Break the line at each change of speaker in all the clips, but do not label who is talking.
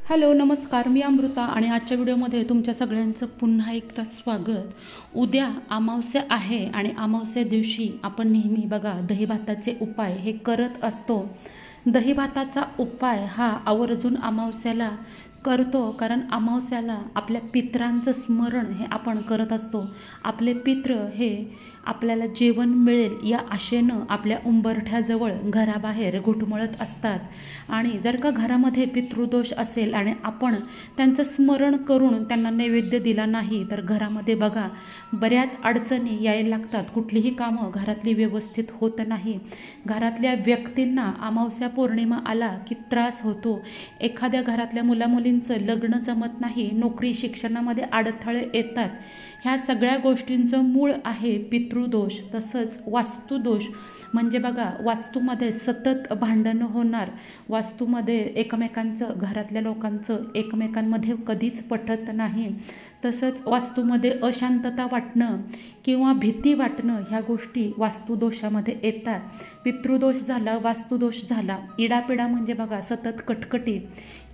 Hello नमस्कार, मी अमृता आणि आजच्या व्हिडिओमध्ये तुमच्या सगळ्यांचं पुन्हा एकदा स्वागत। उद्या अमावस्या आहे आणि अमावस्या दिवशी आपण नेहमी बघा दही भाताचे उपाय हे करत असतो। दही भाताचा उपाय हा आवर्जून अमावस्याला करतो, कारण अमावस्याला आपल्या पितरांचं स्मरण हे आपण करत असतो। आपले पित्र हे आपल्याला जेवण मिळेल या आशेनं आपल्या उंबरठ्याजवळ घराबाहेर घुटमळत असतात आणि जर का घरामध्ये पितृदोष असेल आणि आपण त्यांचं स्मरण करून त्यांना नैवेद्य दिला नाही तर घरामध्ये बघा बऱ्याच अडचणी यायला लागतात। कुठलीही कामं घरातली व्यवस्थित होत नाही। घरातल्या व्यक्तींना अमावस्या पौर्णिमा आला की त्रास होतो। एखाद्या घरातल्या मुलामुलींचं लग्न जमत नाही, नोकरी शिक्षणामध्ये अडथळे येतात। ह्या सगळ्या गोष्टींचं मूळ आहे पितृदोष। तसंच वास्तुदोष म्हणजे बघा वास्तूमध्ये सतत भांडणं होणार, वास्तूमध्ये एकमेकांचं घरातल्या लोकांचं एकमेकांमध्ये कधीच पटत नाही। तसंच वास्तूमध्ये अशांतता वाटणं किंवा भीती वाटणं ह्या गोष्टी वास्तुदोषामध्ये येतात। पितृदोष झाला, वास्तुदोष झाला। इडापिडा म्हणजे बघा सतत कटकटी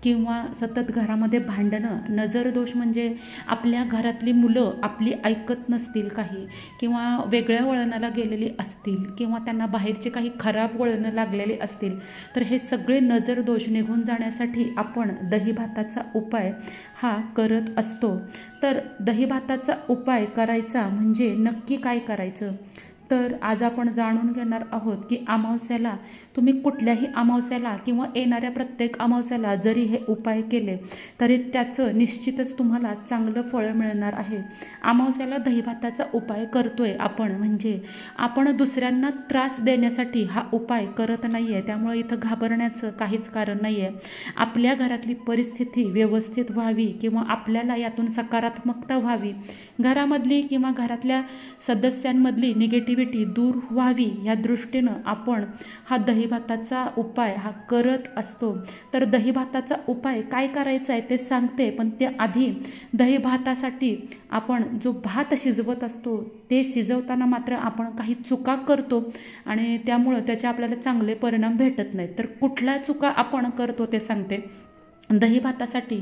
किंवा सतत घरामध्ये भांडणं। नजरदोष म्हणजे आपल्या घरातली मुलं आपली ऐकत नसतील काही किंवा वेगळ्या वळणाला गेलेली असतील किंवा त्यांना बाहेरचे काही खराब वळणं लागलेली असतील, तर हे सगळे नजरदोष निघून जाण्यासाठी आपण दही भाताचा उपाय हा करत असतो। तर दही भाताचा उपाय करायचा म्हणजे नक्की काय करायचं, तर आज आपण जाणून घेणार आहोत की अमावस्याला तुम्ही कुठल्याही अमावस्याला किंवा येणाऱ्या प्रत्येक अमावस्याला जरी हे उपाय केले तरी त्याचं निश्चितच तुम्हाला चांगलं फळ मिळणार आहे। अमावस्याला दही भाताचा उपाय करतोय आपण म्हणजे आपण दुसऱ्यांना त्रास देण्यासाठी हा उपाय करत नाही आहे, त्यामुळे इथं घाबरण्याचं काहीच कारण नाही आहे। आपल्या घरातली परिस्थिती व्यवस्थित व्हावी किंवा आपल्याला यातून सकारात्मकता व्हावी, घरामधली किंवा घरातल्या सदस्यांमधली निगेटिव्हिटी दूर व्हावी या दृष्टीनं आपण हा दही भाताचा उपाय हा करत असतो। तर दही भाताचा उपाय काय करायचा आहे ते सांगते, पण ते आधी दही भातासाठी आपण जो भात शिजवत असतो ते शिजवताना मात्र आपण काही चुका करतो आणि त्यामुळं त्याचे आपल्याला चांगले परिणाम भेटत नाहीत। तर कुठल्या चुका आपण करतो ते सांगते। दही भातासाठी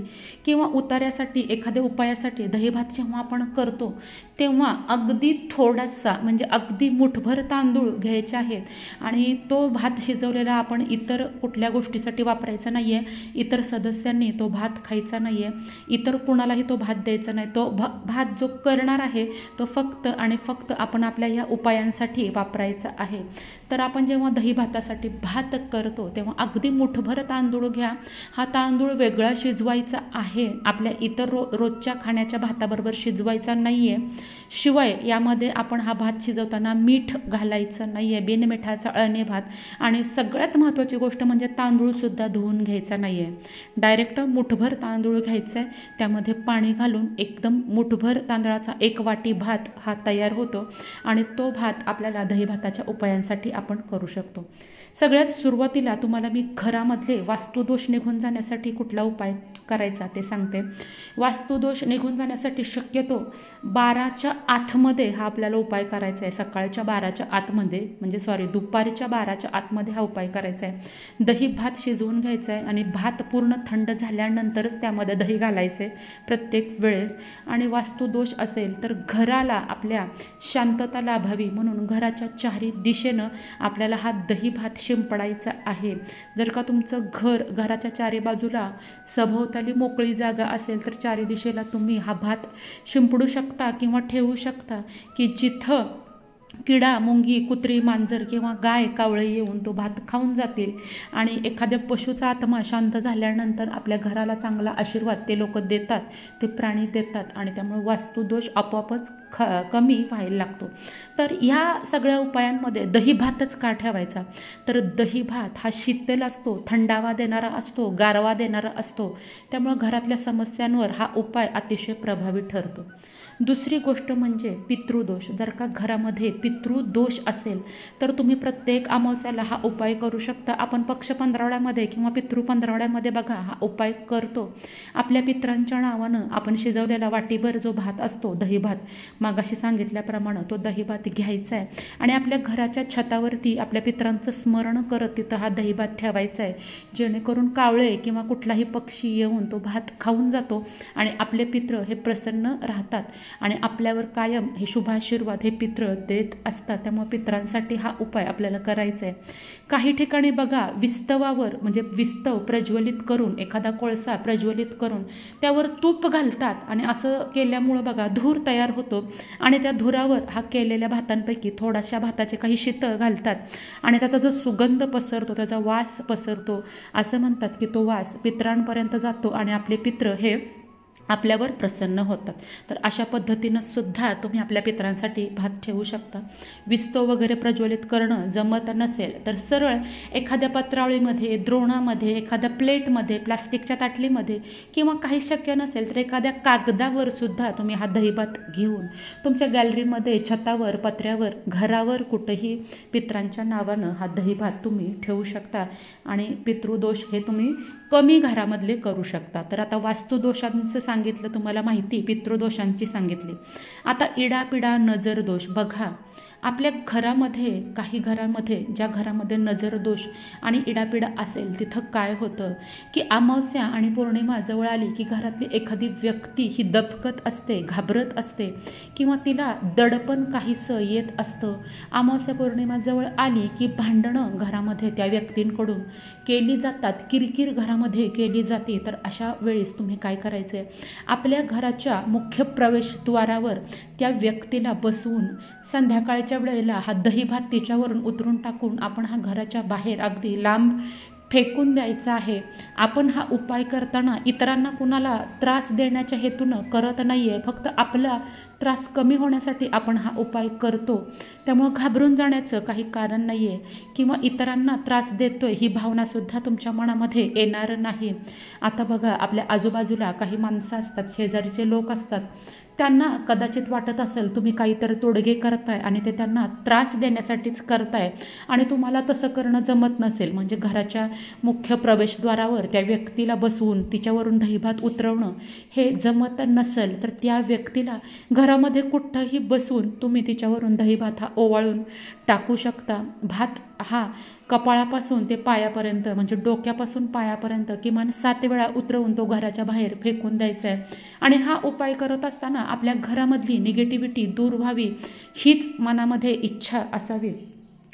किंवा उतार्यासाठी एखाद्या उपायासाठी दही भात जेव्हा आपण करतो तेव्हा अगदी थोडासा म्हणजे अगदी मुठभर तांदूळ घ्यायचे आहेत आणि तो भात शिजवलेला आपण इतर कुठल्या गोष्टीसाठी वापरायचा नाही आहे। इतर सदस्यांनी तो भात खायचा नाही आहे, इतर कुणालाही तो भात द्यायचा नाही। तो भात जो करणार आहे तो फक्त आणि फक्त आपण आपल्या या उपायांसाठी वापरायचा आहे। तर आपण जेव्हा दही भातासाठी भात करतो तेव्हा अगदी मुठभर तांदूळ घ्या। हा तांदूळ वेगळा शिजवायचा आहे, आपल्या इतर रोजच्या खाण्याच्या भाताबरोबर शिजवायचा नाही आहे। शिवाय यामध्ये आपण हा भात शिजवताना मीठ घालायचं नाही आहे, बिनमिठाचा अळणी भात। आणि सगळ्यात महत्त्वाची गोष्ट म्हणजे तांदूळसुद्धा धुवून घ्यायचा नाही आहे, डायरेक्ट मुठभर तांदूळ घ्यायचं आहे, त्यामध्ये पाणी घालून एकदम मुठभर तांदळाचा 1 वाटी भात हा तयार होतो आणि तो भात आपल्याला दही भाताच्या उपायांसाठी आपण करू शकतो। सगळ्यात सुरुवातीला तुम्हाला मी घरामधले वास्तुदोष निघून जाण्यासाठी कुठला उपाय करायचा ते सांगते। वास्तुदोष निघून जाण्यासाठी शक्यतो 12च्या आतमध्ये हा आपल्याला उपाय करायचा आहे। सकाळच्या 12च्या आतमध्ये म्हणजे दुपारच्या 12च्या आतमध्ये हा उपाय करायचा आहे। दही भात शिजवून घ्यायचा आहे आणि भात पूर्ण थंड झाल्यानंतरच त्यामध्ये दही घालायचे प्रत्येक वेळेस। आणि वास्तुदोष असेल तर घराला आपल्या शांतता लाभावी म्हणून घराच्या चारी दिशेनं आपल्याला हा दही भात शिंपडायचा आहे। जर का तुमचं घराच्या चारी बाजूला सभोवताली मोकळी जागा असेल तर चारी दिशेला तुम्ही हा भात शिंपडू शकता किंवा ठेवू शकता की जिथं किडा, मुंगी, कुत्री, मांजर किंवा गाय, कावळे येऊन तो भात खाऊन जातील आणि एखाद्या पशुचा आत्मा शांत झाल्यानंतर आपल्या घराला चांगला आशीर्वाद ते लोक देतात, ते प्राणी देतात आणि त्यामुळे वास्तुदोष आपोआपच कमी व्हायला लागतो। तर ह्या सगळ्या उपायांमध्ये दही भातच का ठेवायचा, तर दही भात हा शीतल असतो, थंडावा देणारा असतो, गारवा देणारा असतो, त्यामुळे घरातल्या समस्यांवर हा उपाय अतिशय प्रभावी ठरतो। दुसरी गोष्ट म्हणजे पितृदोष। जर का घरामध्ये पितृदोष असेल तर तुम्ही प्रत्येक अमावस्याला हा उपाय करू शकता। आपण पक्ष पंधरवड्यामध्ये किंवा पितृ पंधरवड्यामध्ये बघा हा उपाय करतो। आपल्या पितरांच्या नावानं आपण शिजवलेला वाटीभर जो भात असतो, दही भात, मागाशी सांगितल्याप्रमाणे तो दही भात घ्यायचा आहे आणि आपल्या घराच्या छतावरती आपल्या पितरांचं स्मरण करत तिथं हा दही भात ठेवायचा आहे, जेणेकरून कावळे किंवा कुठलाही पक्षी येऊन तो भात खाऊन जातो आणि आपले पितृ हे प्रसन्न राहतात आणि आपल्यावर कायम हे शुभाशीर्वाद हे पितृ देत असतात। त्यामुळे पितरांसाठी हा उपाय आपल्याला करायचा आहे। काही ठिकाणी बघा विस्तवावर म्हणजे विस्तव प्रज्वलित करून, एखादा कोळसा प्रज्वलित करून त्यावर तूप घालतात आणि असं केल्यामुळं बघा धूर तयार होतो आणि त्या धुरावर हा केलेल्या भातांपैकी थोड्याशा भाताचे काही शीतळ घालतात आणि त्याचा जो सुगंध पसरतो, त्याचा वास पसरतो। असं म्हणतात की तो वास पितरांपर्यंत जातो आणि आपले पितृ हे आपल्यावर प्रसन्न होतात। तर अशा पद्धतीनं सुद्धा तुम्ही आपल्या पितरांसाठी भात ठेवू शकता। विस्तव वगैरे प्रज्वलित करणं जमत नसेल तर सरळ एखाद्या पत्रावळीमध्ये, द्रोणामध्ये, एखाद्या प्लेटमध्ये, प्लास्टिकच्या ताटलीमध्ये किंवा काही शक्य नसेल तर एखाद्या कागदावर सुद्धा तुम्ही हा दहीभात घेऊन तुमच्या गॅलरीमध्ये, छतावर, पत्र्यावर, घरावर कुठेही पितरांच्या नावानं हा दहीभात तुम्ही ठेवू शकता आणि पितृदोष हे तुम्ही कमी घरामधले करू शकता। तर आता वास्तुदोषांचं सांगितलं तुम्हाला माहिती, पितृदोषांची सांगितली। आता इडापिडा, नजर दोष बघा आपल्या घरामध्ये, काही घरामध्ये, ज्या घरामध्ये नजर दोष आणि इडापिडा असेल तिथं काय होतं की अमावस्या आणि पौर्णिमा जवळ आली की घरातली एखादी व्यक्ती ही दबकत असते, घाबरत असते किंवा तिला दडपण काहीसं येत असतं। अमावस्या पौर्णिमा जवळ आली की भांडणं घरामध्ये त्या व्यक्तींकडून केली जातात, किरकिर घरामध्ये केली जाते। तर अशा वेळेस तुम्ही काय करायचं आहे, आपल्या घराच्या मुख्य प्रवेशद्वारावर त्या व्यक्तीला बसवून संध्याकाळच्या वेळेला हा दहीभात तिच्यावरून उतरून टाकून आपण हा घराच्या बाहेर अगदी लांब फेकून द्यायचा आहे। आपण हा उपाय करताना इतरांना कुणाला त्रास देण्याच्या हेतूनं करत नाही आहे, फक्त आपला त्रास कमी होण्यासाठी आपण हा उपाय करतो। त्यामुळे घाबरून जाण्याचं काही कारण नाही आहे किंवा इतरांना त्रास देतोय ही भावनासुद्धा तुमच्या मनामध्ये येणार नाही। आता बघा आपल्या आजूबाजूला काही माणसं असतात, शेजारीचे लोक असतात, त्यांना कदाचित वाटत असेल तुम्ही काहीतरी तोडगे करताय आणि ते त्यांना त्रास देण्यासाठीच करताय आणि तुम्हाला तसं करणं जमत नसेल, म्हणजे घराच्या मुख्य प्रवेशद्वारावर त्या व्यक्तीला बसवून तिच्यावरून दहीभात उतरवणं हे जमत नसेल तर त्या व्यक्तीला घरामध्ये कुठंही बसवून तुम्ही तिच्यावरून दहीभात हा ओवाळून टाकू शकता। भात हा कपाळापासून ते पायापर्यंत म्हणजे डोक्यापासून पायापर्यंत किमान 7 वेळा उतरवून तो घराच्या बाहेर फेकून द्यायचा आहे आणि हा उपाय करत असताना आपल्या घरामधली निगेटिव्हिटी दूर व्हावी हीच मनामध्ये इच्छा असावी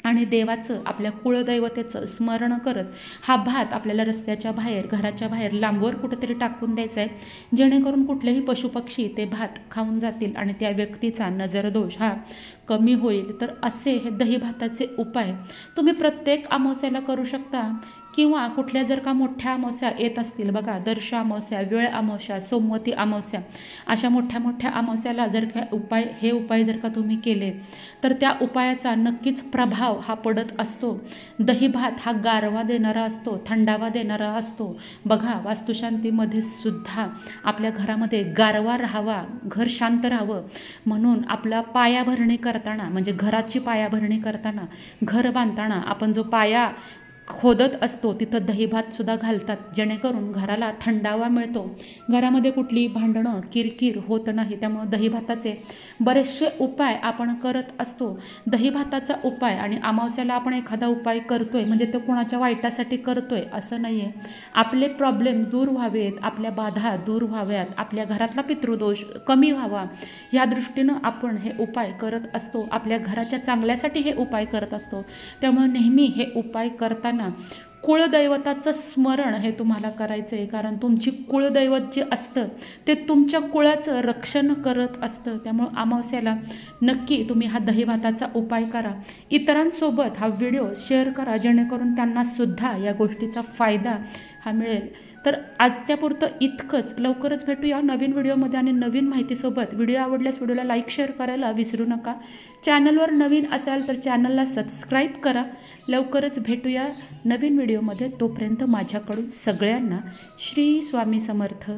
आणि देवाचं, आपल्या कुळदैवतेचं स्मरण करत हा भात आपल्याला रस्त्याच्या बाहेर, घराच्या बाहेर लांबवर कुठेतरी टाकून द्यायचा आहे, जेणेकरून कुठलेही पशुपक्षी ते भात खाऊन जातील आणि त्या व्यक्तीचा नजरदोष हा कमी होईल। तर असे हे दहीभाताचे उपाय तुम्ही प्रत्येक अमावस्याला करू शकता किंवा कुठल्या जर का मोठ्या अमावस्या येत असतील बघा, दर्शा अमावस्या, वेळ अमावस्या, सोमवती अमावस्या, अशा मोठ्या मोठ्या अमावस्याला जर का हे उपाय जर का तुम्ही केले तर त्या उपायाचा नक्कीच प्रभाव हा पडत असतो। दहीभात हा गारवा देणारा असतो, थंडावा देणारा असतो। बघा वास्तुशांतीमध्ये सुद्धा आपल्या घरामध्ये गारवा राहावा, घर शांत राहावं म्हणून आपला पायाभरणी करताना म्हणजे घराची पायाभरणी करताना, घर बांधताना आपण जो पाया खोदत असतो तिथं दहीभात सुद्धा घालतात, जेणेकरून घराला थंडावा मिळतो, घरामध्ये कुठली भांडणं किरकिर होत नाही। त्यामुळे दहीभाताचे बरेचसे उपाय आपण करत असतो। दहीभाताचा उपाय आणि अमावस्याला आपण एखादा उपाय करतोय म्हणजे तो कोणाच्या वाईटासाठी करतोय असं नाही आहे। आपले प्रॉब्लेम दूर व्हावेत, आपल्या बाधा दूर व्हाव्यात, आपल्या घरातला पितृदोष कमी व्हावा या दृष्टीनं आपण हे उपाय करत असतो, आपल्या घराच्या चांगल्यासाठी हे उपाय करत असतो। त्यामुळे नेहमी हे उपाय करताना कुळदैवताचं स्मरण हे तुम्हाला करायचं आहे, कारण तुमची कुळदैवत जे असतं ते तुमच्या कुळाचं रक्षण करत असतं। त्यामुळे अमावस्याला नक्की तुम्ही हा दहीभाताचा उपाय करा, इतरांसोबत हा व्हिडिओ शेअर करा, जेणेकरून त्यांना सुद्धा या गोष्टीचा फायदा हा मिळेल। तर आजच्यापुरतं इतकंच, लवकरच भेटूया नवीन व्हिडिओमध्ये आणि नवीन माहितीसोबत। व्हिडिओ आवडल्यास व्हिडिओला लाईक शेअर करायला विसरू नका। चॅनलवर नवीन असाल तर चॅनलला सबस्क्राईब करा। लवकरच भेटूया नवीन व्हिडिओमध्ये, तोपर्यंत माझ्याकडून सगळ्यांना श्री स्वामी समर्थ।